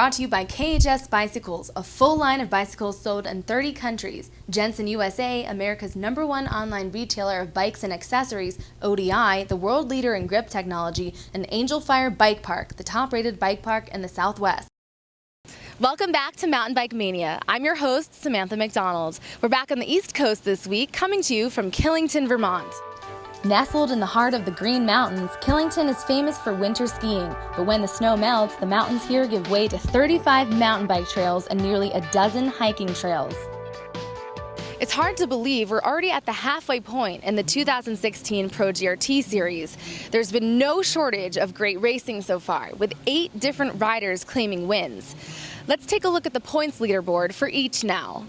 Brought to you by KHS Bicycles, a full line of bicycles sold in 30 countries. Jensen USA, America's #1 online retailer of bikes and accessories. ODI, the world leader in grip technology. And Angel Fire Bike Park, the top-rated bike park in the Southwest. Welcome back to Mountain Bike Mania. I'm your host, Samantha McDonald. We're back on the East Coast this week, coming to you from Killington, Vermont. Nestled in the heart of the Green Mountains, Killington is famous for winter skiing, but when the snow melts, the mountains here give way to 35 mountain bike trails and nearly a dozen hiking trails. It's hard to believe we're already at the halfway point in the 2016 Pro Grt series. There's been no shortage of great racing so far, with 8 different riders claiming wins. Let's take a look at the points leaderboard for each now.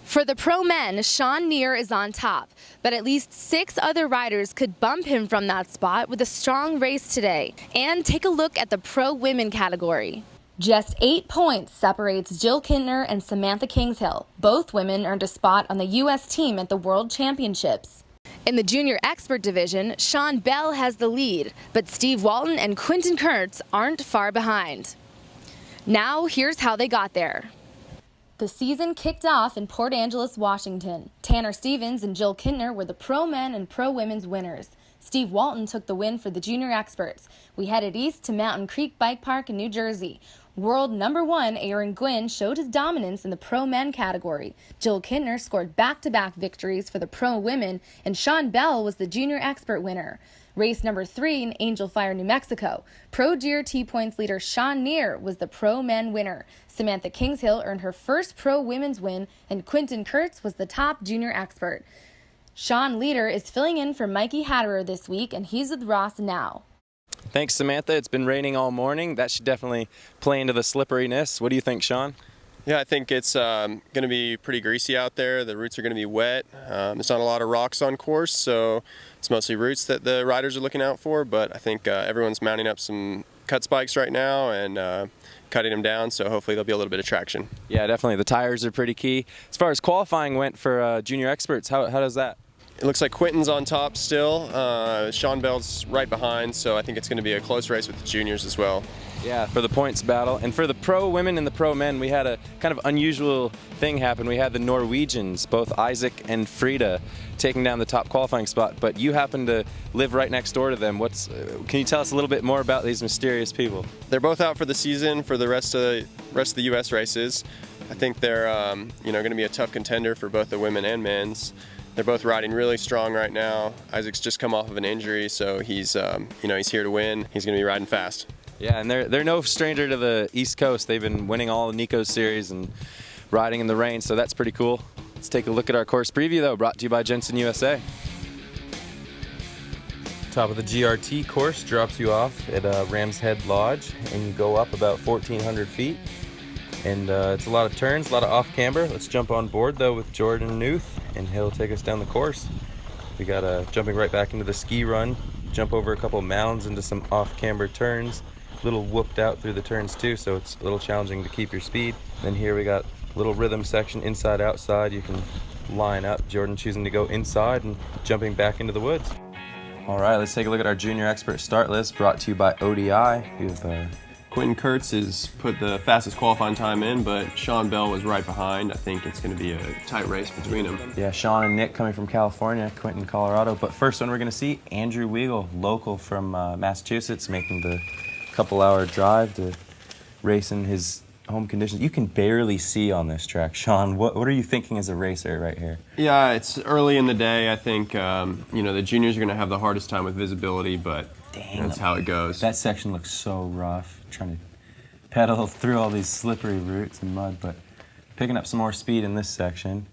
For the pro men, Sean Neer is on top, but at least 6 other riders could bump him from that spot with a strong race today. And take a look at the pro women category. Just 8 points separates Jill Kintner and Samantha KINGSHILL. Both women earned a spot on the U.S. team at the World Championships. In the junior expert division, Sean Bell has the lead, but Steve Walton and Quintin KURTZ aren't far behind. Now, here's how they got there. The season kicked off in Port Angeles, Washington. Tanner Stevens and Jill Kintner were the pro men and pro women's winners. Steve Walton took the win for the junior experts. We headed east to Mountain Creek Bike Park in New Jersey. World #1 Aaron GWIN showed his dominance in the pro men category. Jill Kintner scored back-to-back victories for the pro women, and Sean Bell was the junior expert winner. Race #3 in Angel Fire, New Mexico. Pro Grt points leader Sean Neer was the pro men winner. Samantha KINGSHILL earned her first pro women's win, and Quintin KURTZ was the top junior expert. Sean Leader is filling in for Mikey Hatterer this week, and he's with Ross now. Thanks, Samantha. It's been raining all morning. That should definitely play into the slipperiness. What do you think, Sean? Yeah, I think it's going to be pretty greasy out there. The roots are going to be wet. There's not a lot of rocks on course, so it's mostly roots that the riders are looking out for, but I think everyone's mounting up some cut spikes right now and cutting them down, so hopefully there'll be a little bit of traction. Yeah, definitely. The tires are pretty key. As far as qualifying went for junior experts, how does that? It looks like Quintin's on top still. Sean Bell's right behind, so I think it's going to be a close race with the juniors as well. Yeah, for the points battle. And for the pro women and the pro men, we had a kind of unusual thing happen. We had the Norwegians, both Isak and Frida, taking down the top qualifying spot, but you happen to live right next door to them. Can you tell us a little bit more about these mysterious people? They're both out for the season for the rest of the U.S. races. I think they're going to be a tough contender for both the women and men's. They're both riding really strong right now. Isaac's just come off of an injury, so he's here to win. He's going to be riding fast. Yeah, and they're no stranger to the East Coast. They've been winning all of Nico's series and riding in the rain, so that's pretty cool. Let's take a look at our course preview, though, brought to you by Jensen USA. Top of the GRT course drops you off at Ram's Head Lodge, and you go up about 1,400 feet. And it's a lot of turns, a lot of off-camber. Let's jump on board, though, with Jordan Newth, and he'll take us down the course. We got jumping right back into the ski run, jump over a couple mounds into some off-camber turns, a little whooped out through the turns, too, so it's a little challenging to keep your speed. Then here we got a little rhythm section, inside-outside. You can line up, Jordan choosing to go inside and jumping back into the woods. All right, let's take a look at our junior expert start list, brought to you by ODI. We have Quintin KURTZ has put the fastest qualifying time in, but Sean Bell was right behind. I think it's going to be a tight race between them. Yeah, Sean and Nick coming from California, Quintin, Colorado. But first one we're going to see, Andrew WEGIEL, local from Massachusetts, making the couple-hour drive to race in his home conditions. You can barely see on this track. Sean, what are you thinking as a racer right here? Yeah, it's early in the day. I think the juniors are going to have the hardest time with visibility, but that's how it goes. That section looks so rough, trying to pedal through all these slippery roots and mud, but picking up some more speed in this section.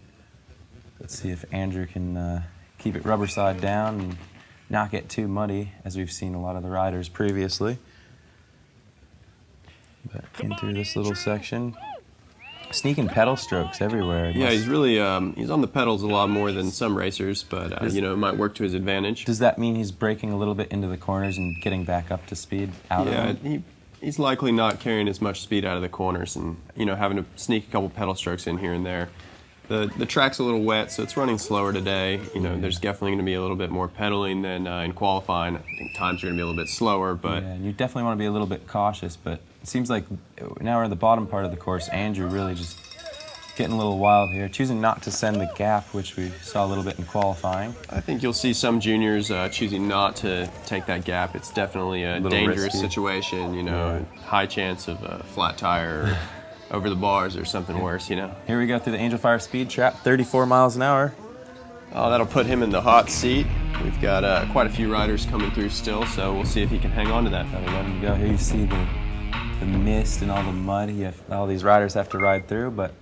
Let's see if Andrew can keep it rubber side down and not get too muddy, as we've seen a lot of the riders previously. But in through this little section, sneaking pedal strokes everywhere. Yeah, he's really he's on the pedals a lot more than some racers, but it might work to his advantage. Does that mean he's braking a little bit into the corners and getting back up to speed out of them? He's likely not carrying as much speed out of the corners and having to sneak a couple pedal strokes in here and there. The track's a little wet, so it's running slower today. You know, there's definitely going to be a little bit more pedaling than in qualifying. I think times are going to be a little bit slower, but yeah, and you definitely want to be a little bit cautious. But it seems like now we're at the bottom part of the course. Andrew really just getting a little wild here, choosing not to send the gap, which we saw a little bit in qualifying. I think you'll see some juniors choosing not to take that gap. It's definitely a dangerous risky situation. You know, high chance of a flat tire. Or over the bars or something worse, you know. Here we go through the Angel Fire speed trap, 34 miles an hour. Oh, that'll put him in the hot seat. We've got quite a few riders coming through still, so we'll see if he can hang on to that. That'll let him go. Here you see the mist and all the mud all these riders have to ride through, but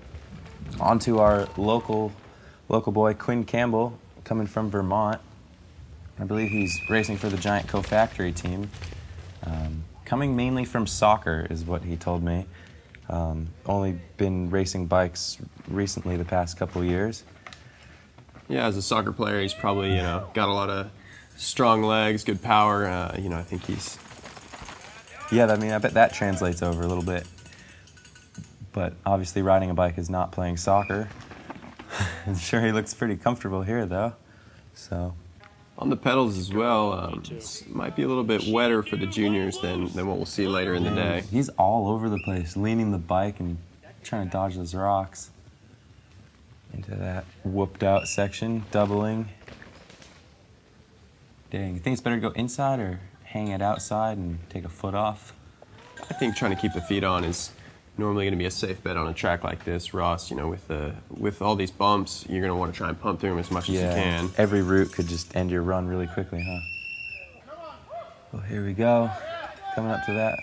on to our local boy, Quinn Campbell, coming from Vermont. I believe he's racing for the Giant Co-Factory team. Coming mainly from soccer is what he told me. Only been racing bikes recently the past couple of years. Yeah, as a soccer player, he's probably, you know, got a lot of strong legs, good power. You know, I think he's... Yeah, I mean, I bet that translates over a little bit. But obviously riding a bike is not playing soccer. I'm sure he looks pretty comfortable here, though. So... On the pedals as well, it might be a little bit wetter for the juniors than what we'll see later in the day. He's all over the place, leaning the bike and trying to dodge those rocks. Into that whooped out section, doubling. Dang, you think it's better to go inside or hang it outside and take a foot off? I think trying to keep the feet on is normally going to be a safe bet on a track like this, Ross. You know, with all these bumps, you're going to want to try and pump through them as much as you can. Every route could just end your run really quickly, huh? Well, here we go. Coming up to that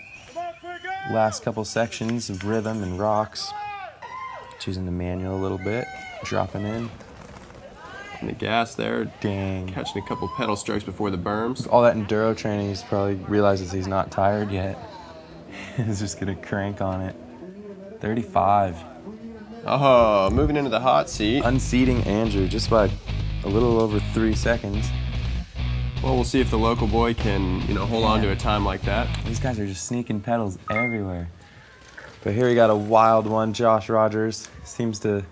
last couple sections of rhythm and rocks. Choosing the manual a little bit, dropping in. And the gas there. Dang. Catching a couple pedal strokes before the berms. All that enduro training, he's probably realizes he's not tired yet. He's just going to crank on it. 35. Oh, moving into the hot seat. Unseating Andrew just by a little over 3 seconds. Well, we'll see if the local boy can, you know, hold on to a time like that. These guys are just sneaking pedals everywhere. But here we got a wild one. Josh Rogers seems to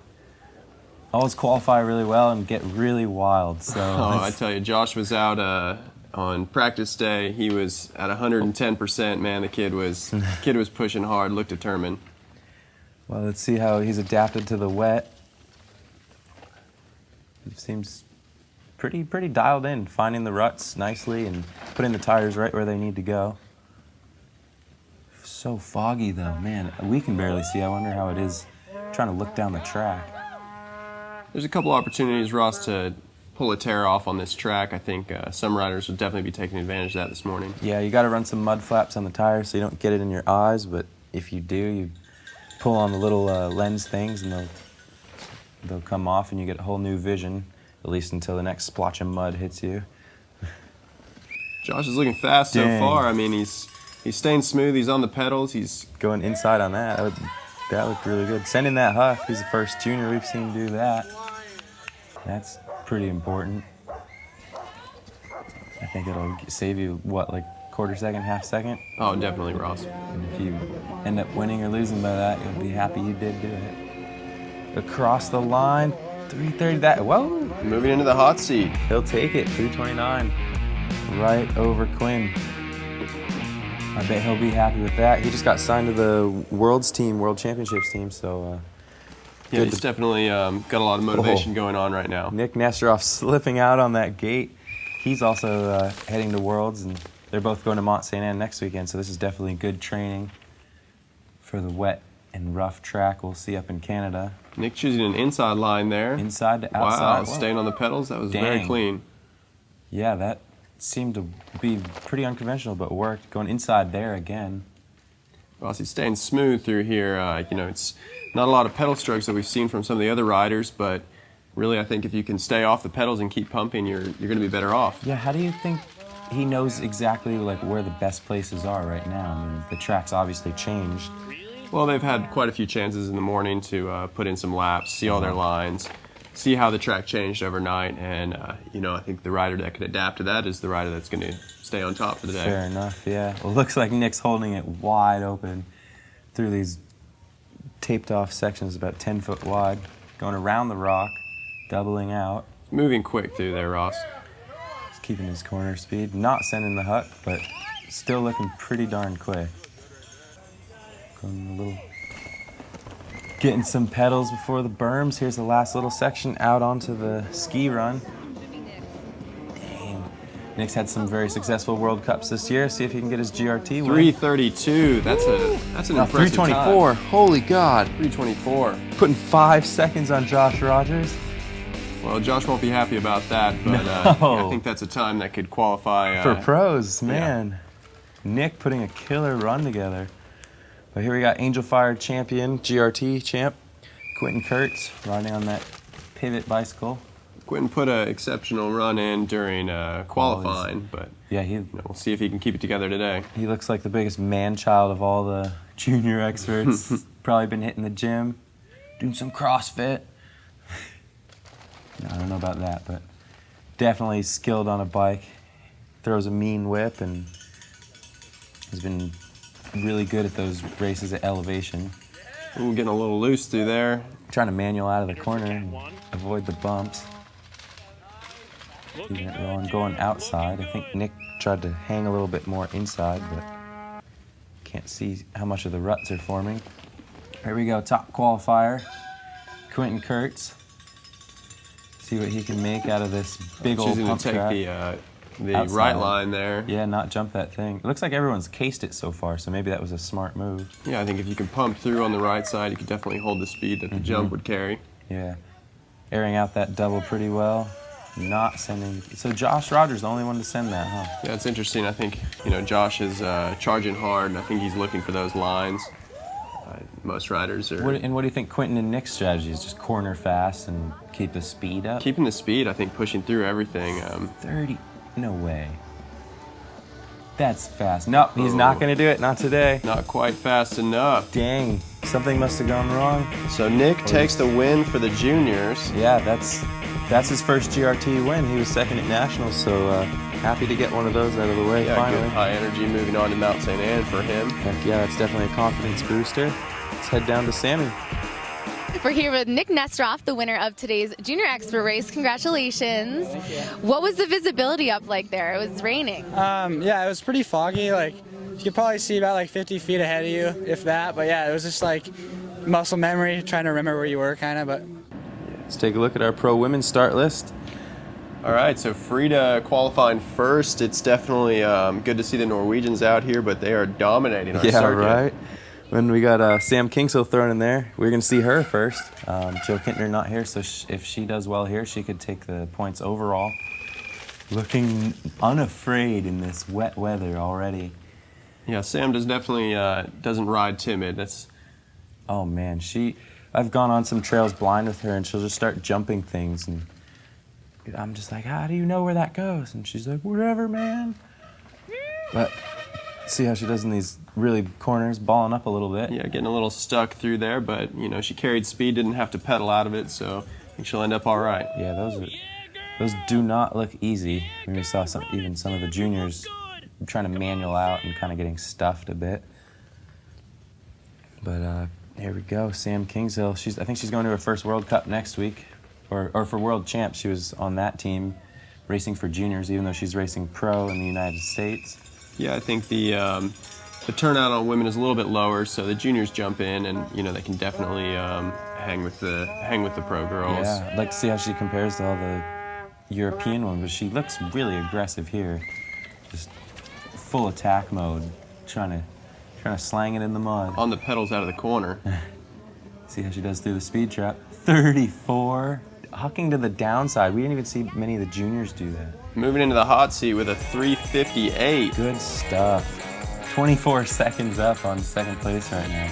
always qualify really well and get really wild. So I tell you, Josh was out on practice day. He was at 110%. Man, the kid was pushing hard, looked determined. Well, let's see how he's adapted to the wet. He seems pretty dialed in, finding the ruts nicely and putting the tires right where they need to go. So foggy though, man. We can barely see. I wonder how it is trying to look down the track. There's a couple opportunities, Ross, to pull a tear off on this track. I think some riders will definitely be taking advantage of that this morning. Yeah, you got to run some mud flaps on the tires so you don't get it in your eyes, but if you do, you pull on the little lens things and they'll come off and you get a whole new vision, at least until the next splotch of mud hits you. Josh is looking fast so far. I mean, he's staying smooth. He's on the pedals. He's going inside on that. That looked really good. Sending that huck. He's the first junior we've seen do that. That's pretty important. I think it'll save you, what, like quarter second, half second? Oh, definitely, Ross. And if you end up winning or losing by that, you'll be happy you did do it. Across the line, 330. That, whoa! Moving into the hot seat. He'll take it, 329. Right over Quinn. I bet he'll be happy with that. He just got signed to the World Championships team, so... yeah, he's definitely got a lot of motivation going on right now. Nik Nestoroff slipping out on that gate. He's also heading to Worlds, and they're both going to Mont Saint Anne next weekend, so this is definitely good training for the wet and rough track we'll see up in Canada. Nick choosing an inside line there. Inside to outside. Wow, staying on the pedals. That was very clean. Yeah, that seemed to be pretty unconventional, but worked. Going inside there again. Well, he's staying smooth through here. You know, it's not a lot of pedal strokes that we've seen from some of the other riders, but really I think if you can stay off the pedals and keep pumping, you're going to be better off. Yeah, how do you think he knows exactly like where the best places are right now? I mean, the track's obviously changed. Well, they've had quite a few chances in the morning to put in some laps, see all their lines, see how the track changed overnight, and you know, I think the rider that can adapt to that is the rider that's going to stay on top for the day. Fair enough, yeah. Well, it looks like Nick's holding it wide open through these taped off sections about 10 foot wide. going around the rock, doubling out. Moving quick through there, Ross. He's keeping his corner speed, not sending the huck, but still looking pretty darn quick. Going a little, getting some pedals before the berms. Here's the last little section out onto the ski run. Dang. Nick's had some very successful World Cups this year. See if he can get his GRT win. 3:32. That's an impressive 3:24. time. Holy God. 3:24. Putting 5 seconds on Josh Rogers. Well, Josh won't be happy about that, but No. I think that's a time that could qualify. For pros, man. Yeah. Nick putting a killer run together. But here we got Angel Fire champion, GRT champ, QUINTIN KURTZ, riding on that pivot bicycle. Quinn put an exceptional run in during qualifying, but yeah, we'll see if he can keep it together today. He looks like the biggest man-child of all the junior experts. Probably been hitting the gym, doing some CrossFit. No, I don't know about that, but definitely skilled on a bike. Throws a mean whip and has been really good at those races at elevation. Ooh, getting a little loose through there. Trying to manual out of the corner and avoid the bumps. Going outside. I think Nick tried to hang a little bit more inside, but can't see how much of the ruts are forming. Here we go, top qualifier, QUINTIN KURTZ. See what he can make out of this big old pump track. Choosing to take the right line there. Yeah, not jump that thing. It looks like everyone's cased it so far, so maybe that was a smart move. Yeah, I think if you can pump through on the right side, you could definitely hold the speed that the jump would carry. Yeah, airing out that double pretty well. Not sending. So Josh Rogers, the only one to send that, huh? Yeah, it's interesting. I think Josh is charging hard, and I think he's looking for those lines. Most riders are. And what do you think QUINTIN and Nick's strategy is? Just corner fast and keep the speed up? Keeping the speed, I think, pushing through everything. 30? No way. That's fast. Nope, he's not going to do it. Not today. Not quite fast enough. Dang, something must have gone wrong. So Nick takes the win for the juniors. Yeah, that's his first GRT win. He was second at Nationals, so happy to get one of those out of the way finally. Good high energy moving on to Mount St. Anne for him. Heck yeah, that's definitely a confidence booster. Let's head down to Sammy. We're here with Nik Nestoroff, the winner of today's Junior Expert race. Congratulations. What was the visibility up like there? It was raining. Yeah, it was pretty foggy. Like, you could probably see about like 50 feet ahead of you, if that. But yeah, it was just like muscle memory, trying to remember where you were, kind of. But let's take a look at our pro women's start list. All right, so Frida qualifying first. It's definitely good to see the Norwegians out here, but they are dominating our circuit. Right. When we got Sam KINGSHILL thrown in there, we're going to see her first. Joe Kintner not here, so if she does well here, she could take the points overall. Looking unafraid in this wet weather already. Yeah, Sam definitely doesn't ride timid. Oh man, I've gone on some trails blind with her, and she'll just start jumping things, and I'm just like, how do you know where that goes? And she's like, wherever, man. But see how she does in these really corners, balling up a little bit. Yeah, getting a little stuck through there, but she carried speed, didn't have to pedal out of it, so I think she'll end up all right. Yeah, those do not look easy. We saw even some of the juniors trying to manual out and kind of getting stuffed a bit. But here we go, Sam KINGSHILL. I think she's going to her first World Cup next week, or for World Champs. She was on that team racing for juniors, even though she's racing pro in the United States. Yeah, I think the turnout on women is a little bit lower, so the juniors jump in, and they can definitely hang with the pro girls. Yeah, I'd like to see how she compares to all the European ones, but she looks really aggressive here, just full attack mode, trying to slang it in the mud. On the pedals out of the corner. See how she does through the speed trap. 34, hucking to the downside. We didn't even see many of the juniors do that. Moving into the hot seat with a 3:58. Good stuff. 24 seconds up on second place right now.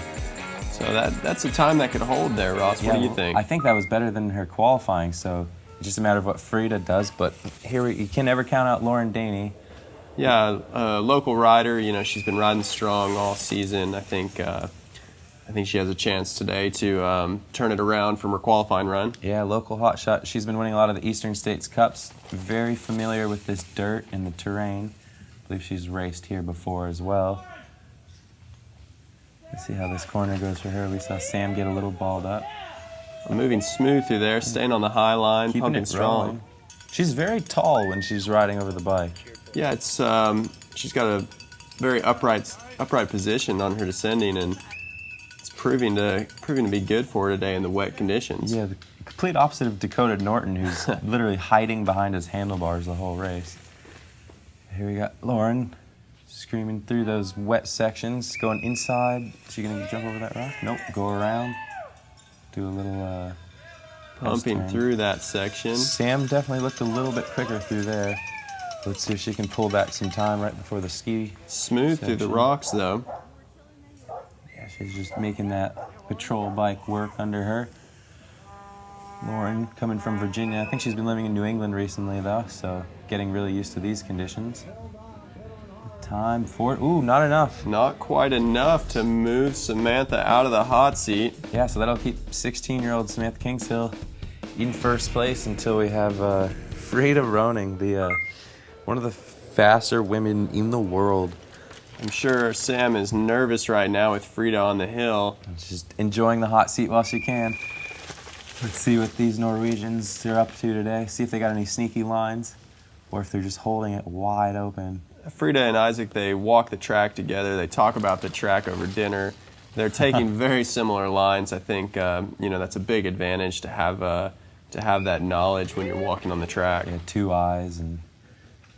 So that's a time that could hold there, Ross. What do you think? I think that was better than her qualifying, so it's just a matter of what Frida does. But here you can never count out Lauren DANEY. Yeah, local rider. She's been riding strong all season. I think she has a chance today to turn it around from her qualifying run. Yeah, local hotshot. She's been winning a lot of the Eastern States Cups. Very familiar with this dirt and the terrain. I believe she's raced here before as well. Let's see how this corner goes for her. We saw Sam get a little balled up. Moving smooth through there, staying on the high line, Keeping pumping it strong. rolling. She's very tall when she's riding over the bike. Yeah, it's she's got a very upright position on her descending, and it's proving to be good for her today in the wet conditions. Yeah, the complete opposite of Dakota Norton, who's literally hiding behind his handlebars the whole race. Here we got Lauren screaming through those wet sections, going inside. Is she gonna jump over that rock? Nope. Go around. Do a little Pumping through that section. Sam definitely looked a little bit quicker through there. Let's see if she can pull back some time right before the ski. Smooth through the rocks, though. Yeah, she's just making that patrol bike work under her. Lauren, coming from Virginia. I think she's been living in New England recently, though, so getting really used to these conditions. Time for it. Ooh, not enough. Not quite enough to move Samantha out of the hot seat. Yeah, so that'll keep 16-year-old Samantha KINGSHILL in first place until we have Frida Rønning, the one of the faster women in the world. I'm sure Sam is nervous right now with Frida on the hill. Just enjoying the hot seat while she can. Let's see what these Norwegians are up to today. See if they got any sneaky lines or if they're just holding it wide open. Frida and Isak, they walk the track together. They talk about the track over dinner. They're taking very similar lines. I think that's a big advantage to have that knowledge when you're walking on the track. Yeah, two eyes and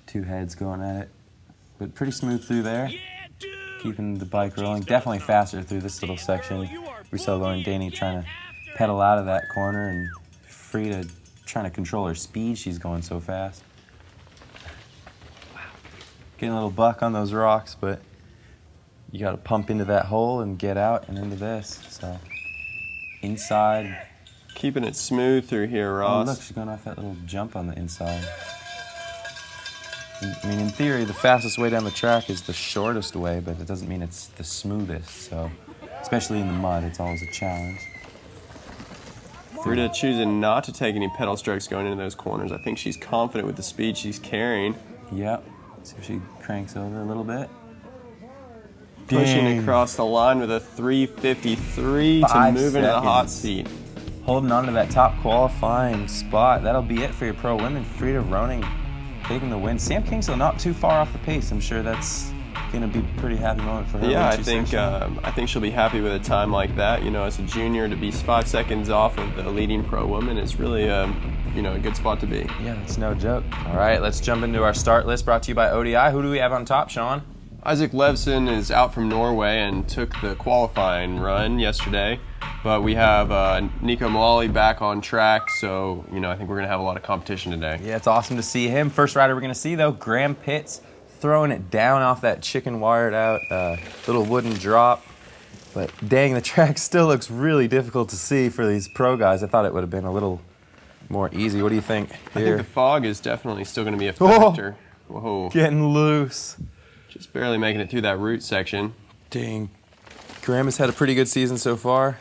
two heads going at it. But pretty smooth through there. Keeping the bike rolling. Definitely faster through this little section. We saw Lauren Daney trying to pedal out of that corner and Frida trying to control her speed. She's going so fast. Getting a little buck on those rocks, but you got to pump into that hole and get out and into this. So inside. Keeping it smooth through here, Ross. Oh, look, she's going off that little jump on the inside. I mean, in theory, the fastest way down the track is the shortest way, but it doesn't mean it's the smoothest. So, especially in the mud, it's always a challenge. Frida choosing not to take any pedal strokes going into those corners. I think she's confident with the speed she's carrying. Yep. See if she cranks over a little bit. Pushing Dang. across the line with a 3:53 to 5 move into the hot seconds. seat. Holding on to that top qualifying spot. That'll be it for your pro women. Frida Rønning taking the win. Sam KINGSHILL not too far off the pace. I'm sure that's going to be a pretty happy moment for her. Yeah, I think she'll be happy with a time like that. You know, as a junior, to be 5 seconds off of the leading pro woman is really a good spot to be. Yeah, it's no joke. All right, let's jump into our start list brought to you by ODI. Who do we have on top, Sean? Isak Leivsson is out from Norway and took the qualifying run yesterday. But we have Nico Moali back on track, so I think we're going to have a lot of competition today. Yeah, it's awesome to see him. First rider we're going to see, though, Graham Pitts, throwing it down off that chicken wired out little wooden drop. But dang, the track still looks really difficult to see for these pro guys. I thought it would have been a little more easy. What do you think here? I think the fog is definitely still going to be a factor. Whoa. Getting loose. Just barely making it through that root section. Dang. Graham has had a pretty good season so far.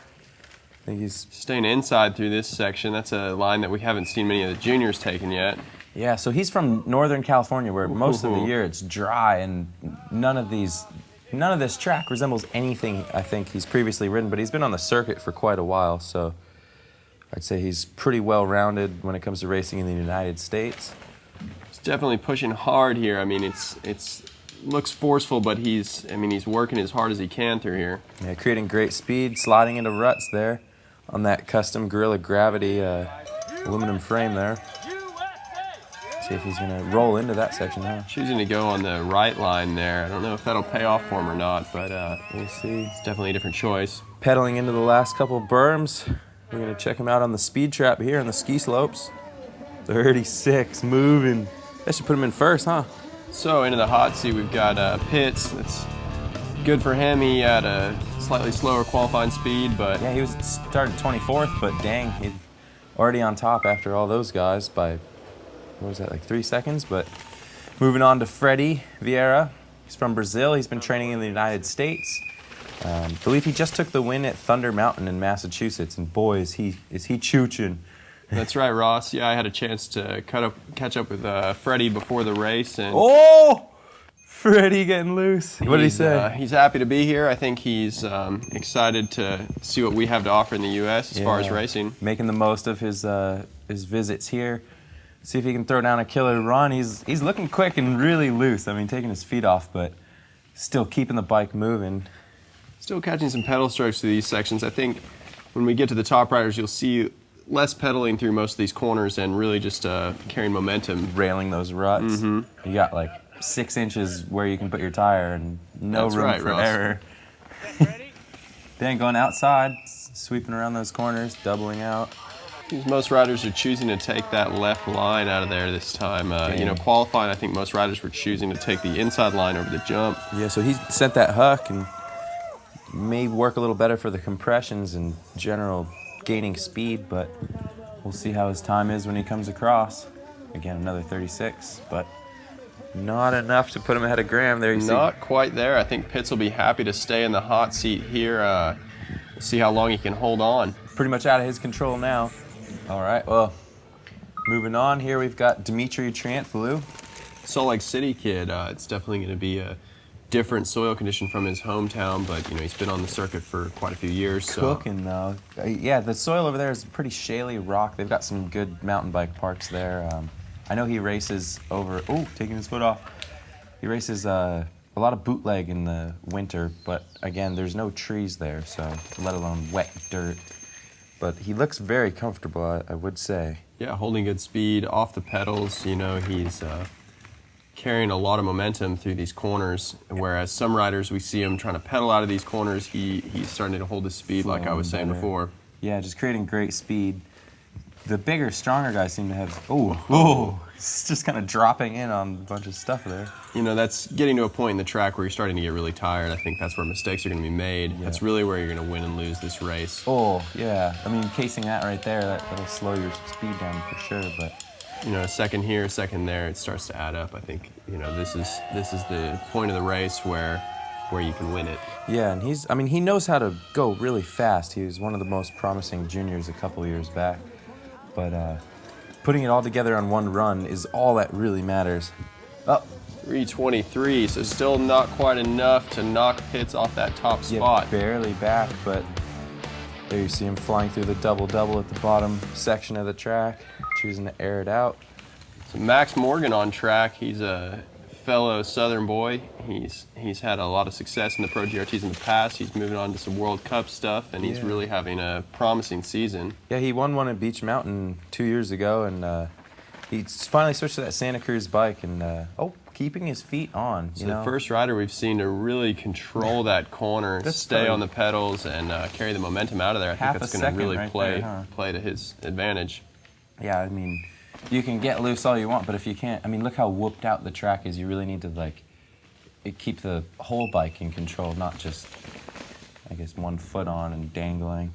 I think he's staying inside through this section. That's a line that we haven't seen many of the juniors taking yet. Yeah, so he's from Northern California, where most of the year it's dry, and none of this track resembles anything I think he's previously ridden, but he's been on the circuit for quite a while, so I'd say he's pretty well-rounded when it comes to racing in the United States. He's definitely pushing hard here. I mean, it's looks forceful, but he's working as hard as he can through here. Yeah, creating great speed, sliding into ruts there on that custom Gorilla Gravity aluminum frame there. See if he's going to roll into that section, huh? Choosing to go on the right line there. I don't know if that'll pay off for him or not, but we'll see. It's definitely a different choice. Pedaling into the last couple berms. We're going to check him out on the speed trap here on the ski slopes. 36, moving. That should put him in first, huh? So into the hot seat, we've got Pitts. That's good for him. He had a slightly slower qualifying speed, but yeah, he was started 24th, but dang, he's already on top after all those guys by, what was that, like 3 seconds? But moving on to Freddie VIEIRA. He's from Brazil. He's been training in the United States. I believe he just took the win at Thunder Mountain in Massachusetts, and boy, is he chooching. That's right, Ross. Yeah, I had a chance to catch up with Freddie before the race, and Freddie getting loose. What did he say? He's happy to be here. I think he's excited to see what we have to offer in the U.S. as far as racing. Making the most of his visits here. See if he can throw down a killer run. He's looking quick and really loose. I mean, taking his feet off, but still keeping the bike moving. Still catching some pedal strokes through these sections. I think when we get to the top riders, you'll see less pedaling through most of these corners and really just carrying momentum. Railing those ruts. You got like 6 inches where you can put your tire and no room for error. Then going outside, sweeping around those corners, doubling out. Most riders are choosing to take that left line out of there this time. You know, qualifying, I think most riders were choosing to take the inside line over the jump. Yeah, so he sent that huck and may work a little better for the compressions and general gaining speed, but we'll see how his time is when he comes across. Again, another 36, but not enough to put him ahead of Graham there. Not quite there. I think Pitts will be happy to stay in the hot seat here. We'll see how long he can hold on. Pretty much out of his control now. All right, well, moving on here, we've got Dimitri Tranfilou. Salt Lake City kid. It's definitely going to be a different soil condition from his hometown, but you know he's been on the circuit for quite a few years. So. Cooking though. Yeah, the soil over there is pretty shaly rock. They've got some good mountain bike parks there. I know he races over, taking his foot off. He races a lot of bootleg in the winter, but again, there's no trees there, so let alone wet dirt. But he looks very comfortable, I would say. Yeah, holding good speed off the pedals. You know, he's carrying a lot of momentum through these corners, whereas some riders, we see him trying to pedal out of these corners. He's starting to hold his speed, like I was saying before. Yeah, just creating great speed. The bigger, stronger guys seem to have, it's just kind of dropping in on a bunch of stuff there. You know, that's getting to a point in the track where you're starting to get really tired. I think that's where mistakes are going to be made. Yeah. That's really where you're going to win and lose this race. Oh, yeah. I mean, casing that right there, that'll slow your speed down for sure, but... You know, a second here, a second there, it starts to add up. I think, you know, this is the point of the race where you can win it. Yeah, and he knows how to go really fast. He was one of the most promising juniors a couple years back. But putting it all together on one run is all that really matters. 3:23, so still not quite enough to knock Pitts off that top spot. Yeah, barely back, but there you see him flying through the double-double at the bottom section of the track, choosing to air it out. So Max Morgan on track. He's a fellow Southern boy. He's had a lot of success in the Pro GRTs in the past. He's moving on to some World Cup stuff, and he's really having a promising season. Yeah, he won one at Beach Mountain 2 years ago, and he finally switched to that Santa Cruz bike, and keeping his feet on. So the first rider we've seen to really control that corner, stay on the pedals, and carry the momentum out of there. I think that's going to really play to his advantage. Yeah, I mean, you can get loose all you want, but if you can't, I mean, look how whooped out the track is. You really need to, keep the whole bike in control, not just, I guess, 1 foot on and dangling,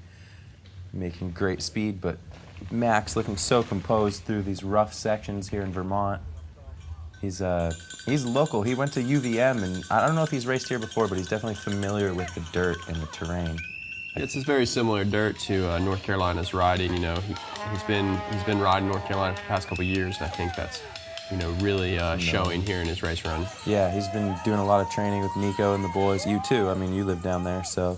making great speed. But Max looking so composed through these rough sections here in Vermont. He's local. He went to UVM, and I don't know if he's raced here before, but he's definitely familiar with the dirt and the terrain. It's very similar dirt to North Carolina's riding. You know, he's been riding North Carolina for the past couple of years, and I think that's, you know, really showing here in his race run. Yeah, he's been doing a lot of training with Nico and the boys. You too. I mean, you live down there, so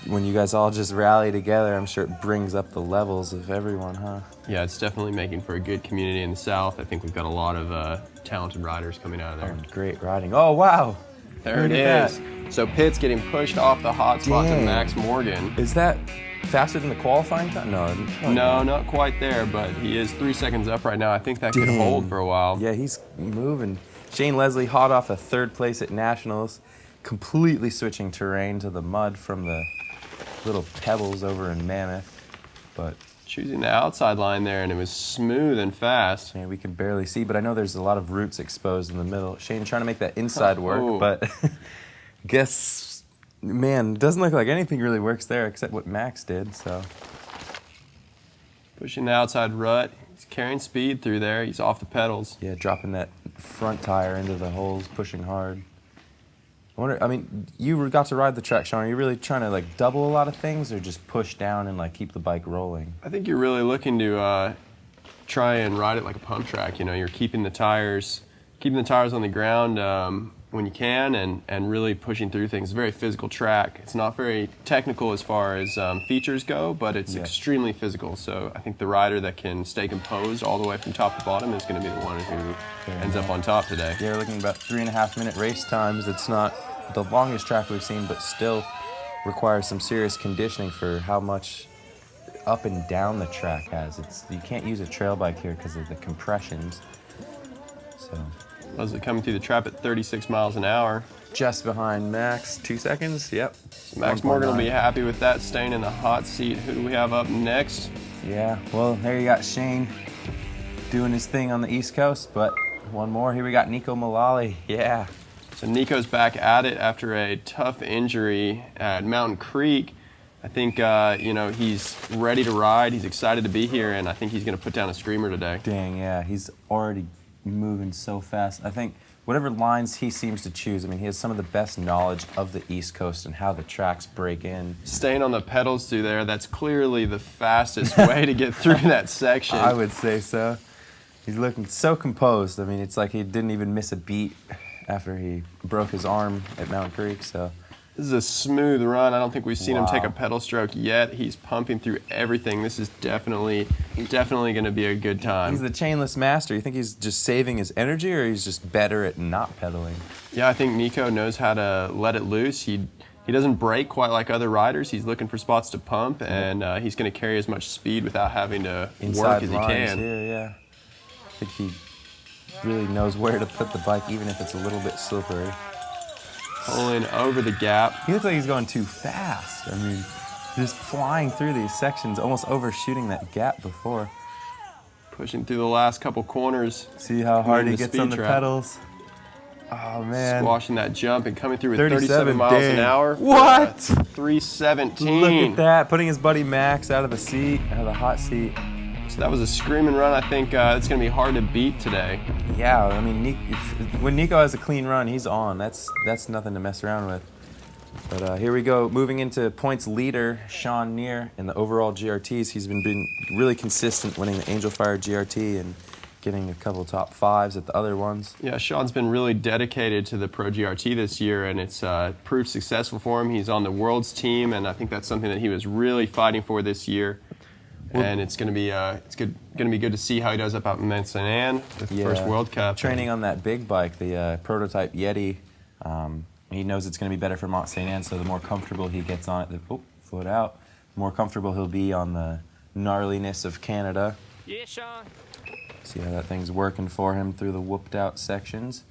when you guys all just rally together, I'm sure it brings up the levels of everyone, huh? Yeah, it's definitely making for a good community in the South. I think we've got a lot of talented riders coming out of there. Oh, great riding. Oh, wow. There it is. So Pitts getting pushed off the hot spot to Max Morgan. Is that faster than the qualifying time? No, not quite there, but he is 3 seconds up right now. I think that could hold for a while. Yeah, he's moving. Shane Leslie hot off a 3rd place at Nationals, completely switching terrain to the mud from the little pebbles over in Mammoth, but choosing the outside line there, and it was smooth and fast. Yeah, we can barely see, but I know there's a lot of roots exposed in the middle. Shane trying to make that inside work, but guess, man, it doesn't look like anything really works there except what Max did, so. Pushing the outside rut. He's carrying speed through there. He's off the pedals. Yeah, dropping that front tire into the holes, pushing hard. I wonder, I mean, you got to ride the track, Sean. Are you really trying to double a lot of things, or just push down and keep the bike rolling? I think you're really looking to try and ride it like a pump track. You know, you're keeping the tires keeping the tires on the ground when you can, and really pushing through things. It's a very physical track. It's not very technical as far as features go, but it's extremely physical. So I think the rider that can stay composed all the way from top to bottom is going to be the one who ends up on top today. Yeah, we're looking at about 3.5-minute race times. It's not the longest track we've seen, but still requires some serious conditioning for how much up and down the track has. You can't use a trail bike here because of the compressions. So Leslie coming through the trap at 36 miles an hour. Just behind Max, 2 seconds, yep. So Max Morgan will be happy with that, staying in the hot seat. Who do we have up next? Yeah, well, there you got Shane doing his thing on the East Coast, but one more. Here we got Nico Mullally, yeah. So Nico's back at it after a tough injury at Mountain Creek. I think, you know, he's ready to ride. He's excited to be here, and I think he's going to put down a screamer today. Dang, yeah, he's already moving so fast. I think whatever lines he seems to choose, I mean, he has some of the best knowledge of the East Coast and how the tracks break in. Staying on the pedals through there, that's clearly the fastest way to get through that section. I would say so. He's looking so composed. I mean, it's like he didn't even miss a beat after he broke his arm at Mountain Creek, so. This is a smooth run. I don't think we've seen him take a pedal stroke yet. He's pumping through everything. This is definitely going to be a good time. He's the chainless master. You think he's just saving his energy, or he's just better at not pedaling? Yeah, I think Nico knows how to let it loose. He doesn't brake quite like other riders. He's looking for spots to pump, and he's going to carry as much speed without having to work as he can. Here, yeah. I think he really knows where to put the bike, even if it's a little bit slippery. Pulling over the gap. He looks like he's going too fast. I mean, just flying through these sections, almost overshooting that gap before. Pushing through the last couple corners. See how hard he gets on the pedals. Oh, man. Squashing that jump and coming through with 37 miles an hour. What? 317. Look at that, putting his buddy Max out of the seat, out of the hot seat. So that was a screaming run. I think it's going to be hard to beat today. Yeah, I mean, when Nico has a clean run, he's on. That's nothing to mess around with. But here we go, moving into points leader, Sean Neer in the overall GRTs. He's been really consistent, winning the Angel Fire GRT and getting a couple top fives at the other ones. Yeah, Sean's been really dedicated to the Pro GRT this year, and it's proved successful for him. He's on the World's team, and I think that's something that he was really fighting for this year. And it's going to be good to see how he does up at Mont Saint Anne with the first World Cup. Training on that big bike, the prototype Yeti. He knows it's going to be better for Mont Saint Anne, so the more comfortable he gets on it, foot out, the more comfortable he'll be on the gnarliness of Canada. Yeah, Sean. See how that thing's working for him through the whooped out sections.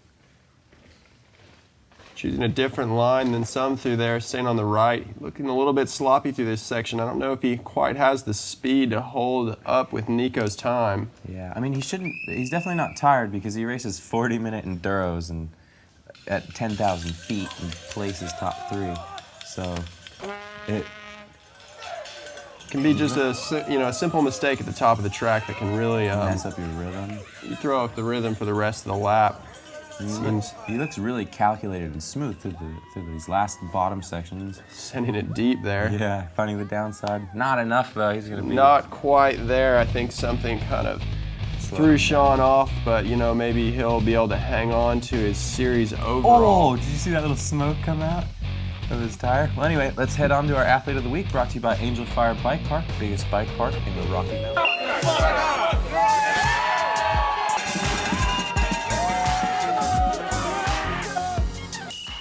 Choosing a different line than some through there, staying on the right. Looking a little bit sloppy through this section. I don't know if he quite has the speed to hold up with Nico's time. Yeah, I mean, he's definitely not tired because he races 40-minute enduros and at 10,000 feet and places top 3. So it can be just a simple mistake at the top of the track that can really mess up your rhythm. You throw off the rhythm for the rest of the lap. He looks really calculated and smooth through these last bottom sections. Sending it deep there. Yeah, finding the downside. Not enough though. He's gonna be not quite there. I think something kind of threw Sean off, but maybe he'll be able to hang on to his series overall. Oh, did you see that little smoke come out of his tire? Well, anyway, let's head on to our Athlete of the Week, brought to you by Angel Fire Bike Park, biggest bike park in the Rocky Mountains.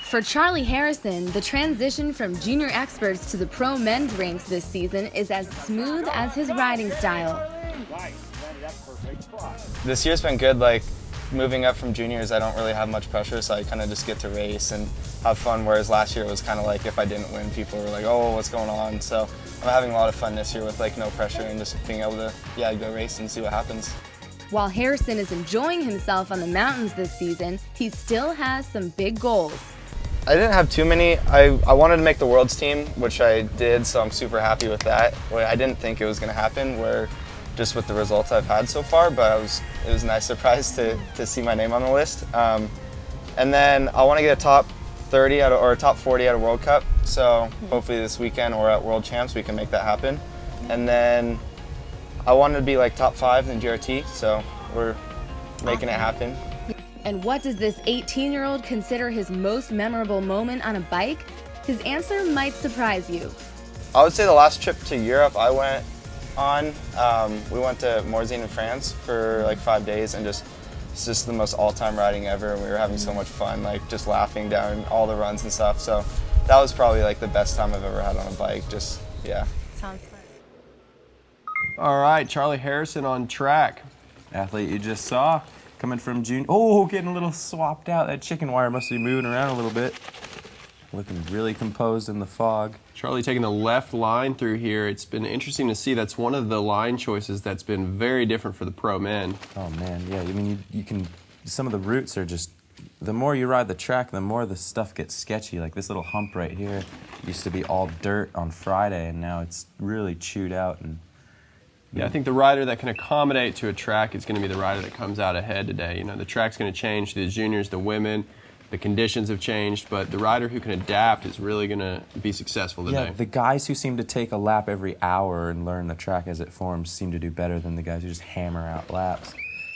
For Charlie Harrison, the transition from junior experts to the pro men's ranks this season is as smooth as his riding style. This year's been good. Like, moving up from juniors, I don't really have much pressure, so I kind of just get to race and have fun, whereas last year it was kind of like if I didn't win, people were like, oh, what's going on? So I'm having a lot of fun this year with like no pressure and just being able to, go race and see what happens. While Harrison is enjoying himself on the mountains this season, he still has some big goals. I didn't have too many. I wanted to make the World's team, which I did, so I'm super happy with that. I didn't think it was going to happen, just with the results I've had so far, but it was a nice surprise to see my name on the list. And then I want to get a top 30 or a top 40 at a World Cup, so hopefully this weekend or at World Champs we can make that happen. And then I wanted to be like top 5 in GRT, so we're making it happen. And what does this 18-year-old consider his most memorable moment on a bike? His answer might surprise you. I would say the last trip to Europe I went on, we went to Morzine in France for like 5 days, and it's just the most all-time riding ever, and we were having so much fun, like just laughing down all the runs and stuff. So that was probably like the best time I've ever had on a bike. Just, yeah. Sounds fun. All right, Charlie Harrison on track. Athlete you just saw, coming from June. Oh, getting a little swapped out. That chicken wire must be moving around a little bit. Looking really composed in the fog. Charlie taking the left line through here. It's been interesting to see. That's one of the line choices that's been very different for the pro men. Oh man, yeah. I mean, you can. Some of the routes are just. The more you ride the track, the more the stuff gets sketchy. Like this little hump right here used to be all dirt on Friday, and now it's really chewed out. And yeah, I think the rider that can accommodate to a track is going to be the rider that comes out ahead today. You know, the track's going to change. The juniors, the women. The conditions have changed, but the rider who can adapt is really going to be successful today. Yeah, the guys who seem to take a lap every hour and learn the track as it forms seem to do better than the guys who just hammer out laps.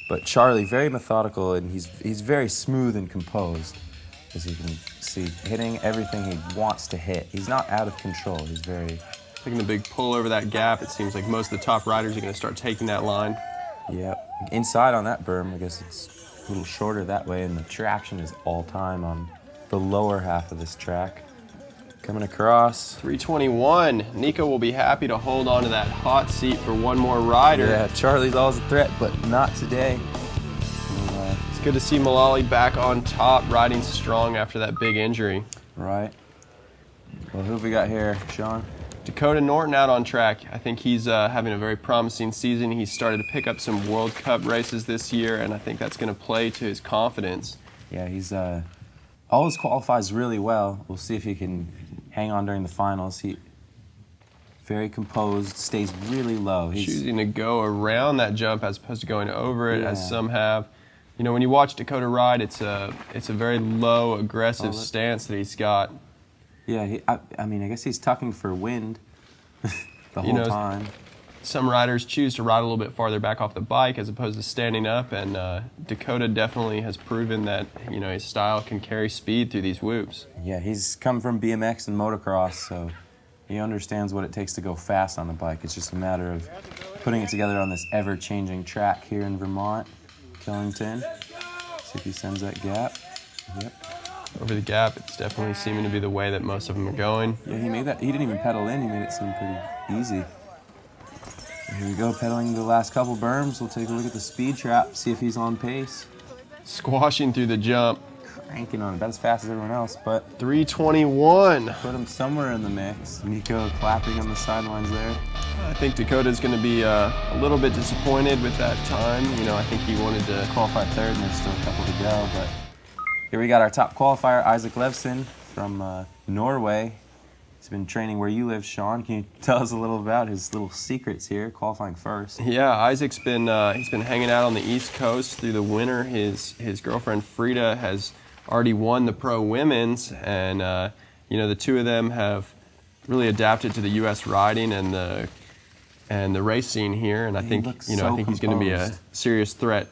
But Charlie, very methodical, and he's very smooth and composed, as you can see, hitting everything he wants to hit. He's not out of control. He's very... Taking the big pull over that gap, it seems like most of the top riders are going to start taking that line. Yeah, inside on that berm, I guess it's a little shorter that way, and the traction is all time on the lower half of this track. Coming across. 321. Nico will be happy to hold on to that hot seat for one more rider. Yeah, Charlie's always a threat, but not today. It's good to see Mullally back on top, riding strong after that big injury. Right. Well, who have we got here, Sean? Dakota Norton out on track. I think he's having a very promising season. He's started to pick up some World Cup races this year, and I think that's going to play to his confidence. Yeah, he's always qualifies really well. We'll see if he can hang on during the finals. He very composed, stays really low. He's choosing to go around that jump as opposed to going over it, yeah. as some have. You know, when you watch Dakota ride, it's a very low, aggressive stance that he's got. Yeah, I mean, I guess he's tucking for wind the whole time. Some riders choose to ride a little bit farther back off the bike as opposed to standing up, and Dakota definitely has proven that, you know, his style can carry speed through these whoops. Yeah, he's come from BMX and motocross, so he understands what it takes to go fast on the bike. It's just a matter of putting it together on this ever-changing track here in Vermont, Killington. See if he sends that gap. Yep. Over the gap, it's definitely seeming to be the way that most of them are going. Yeah, he made that. He didn't even pedal in. He made it seem pretty easy. Here we go, pedaling the last couple berms. We'll take a look at the speed trap, see if he's on pace. Squashing through the jump. Cranking on it, about as fast as everyone else, but 321. Put him somewhere in the mix. Nico clapping on the sidelines there. I think Dakota's going to be a little bit disappointed with that time. You know, I think he wanted to qualify third, and there's still a couple to go, but here we got our top qualifier, Isak Leivsson from Norway. He's been training where you live, Sean. Can you tell us a little about his little secrets here, qualifying first? Yeah, Isaac's been he's been hanging out on the East Coast through the winter. His girlfriend Frida has already won the Pro Women's, and you know, the two of them have really adapted to the U.S. riding and the race scene here. And I think I think he's going to be a serious threat.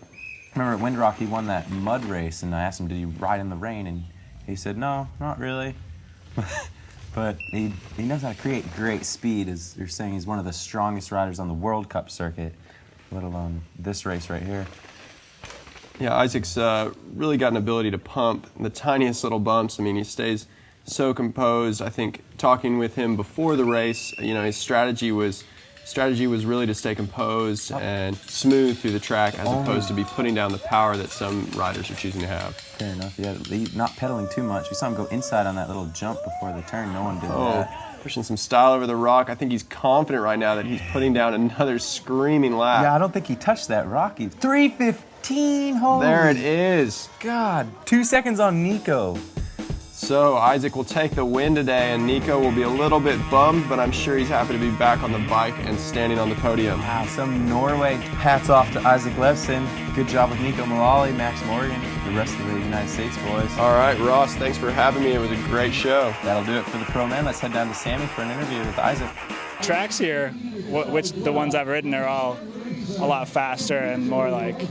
I remember at Windrock, he won that mud race, and I asked him, did he ride in the rain? And he said, no, not really. But he knows how to create great speed. As you're saying, he's one of the strongest riders on the World Cup circuit, let alone this race right here. Yeah, Isaac's really got an ability to pump the tiniest little bumps. I mean, he stays so composed. I think talking with him before the race, you know, his strategy was really to stay composed and smooth through the track as opposed to be putting down the power that some riders are choosing to have. Fair enough. Yeah, he's not pedaling too much. We saw him go inside on that little jump before the turn. No one did that. Pushing some style over the rock. I think he's confident right now that he's putting down another screaming lap. Yeah, I don't think he touched that rock. 3:15. Holy there it is. God, 2 seconds on Nico. So Isaac will take the win today, and Nico will be a little bit bummed, but I'm sure he's happy to be back on the bike and standing on the podium. Wow, some Norway. Hats off to Isak Leivsson. Good job with Nico Mullally, Max Morgan, the rest of the United States boys. All right, Ross, thanks for having me. It was a great show. That'll do it for the pro men. Let's head down to Sammy for an interview with Isak. Tracks here, which the ones I've ridden are all a lot faster and more like,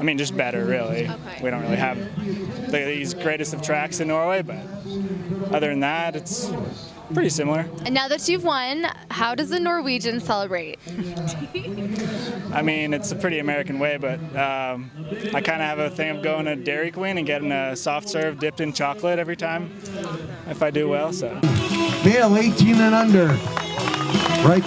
mean, just better, really. Okay. We don't really have these greatest of tracks in Norway, but other than that, it's pretty similar. And now that you've won, how does the Norwegian celebrate? I mean, it's a pretty American way, but I kind of have a thing of going to Dairy Queen and getting a soft serve dipped in chocolate every time if I do well. So. Male 18 and under. Right.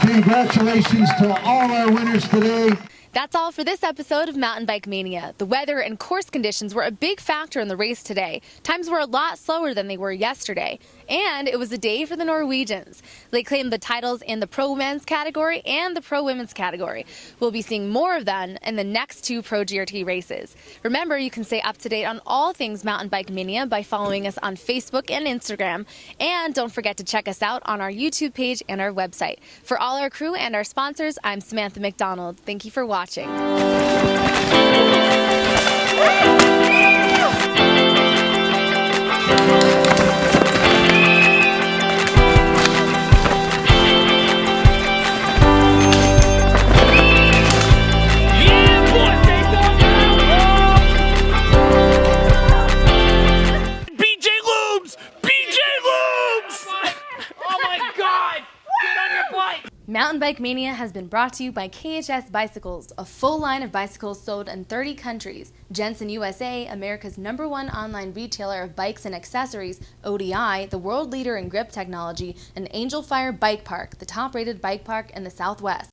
Congratulations to all our winners today. That's all for this episode of Mountain Bike Mania. The weather and course conditions were a big factor in the race today. Times were a lot slower than they were yesterday. And it was a day for the Norwegians. They claimed the titles in the Pro Men's category and the Pro Women's category. We'll be seeing more of them in the next 2 Pro GRT races. Remember, you can stay up to date on all things Mountain Bike Mania by following us on Facebook and Instagram. And don't forget to check us out on our YouTube page and our website. For all our crew and our sponsors, I'm Samantha McDonald. Thank you for watching. Mountain Bike Mania has been brought to you by KHS Bicycles, a full line of bicycles sold in 30 countries. Jensen USA, America's #1 online retailer of bikes and accessories, ODI, the world leader in grip technology, and Angel Fire Bike Park, the top-rated bike park in the Southwest.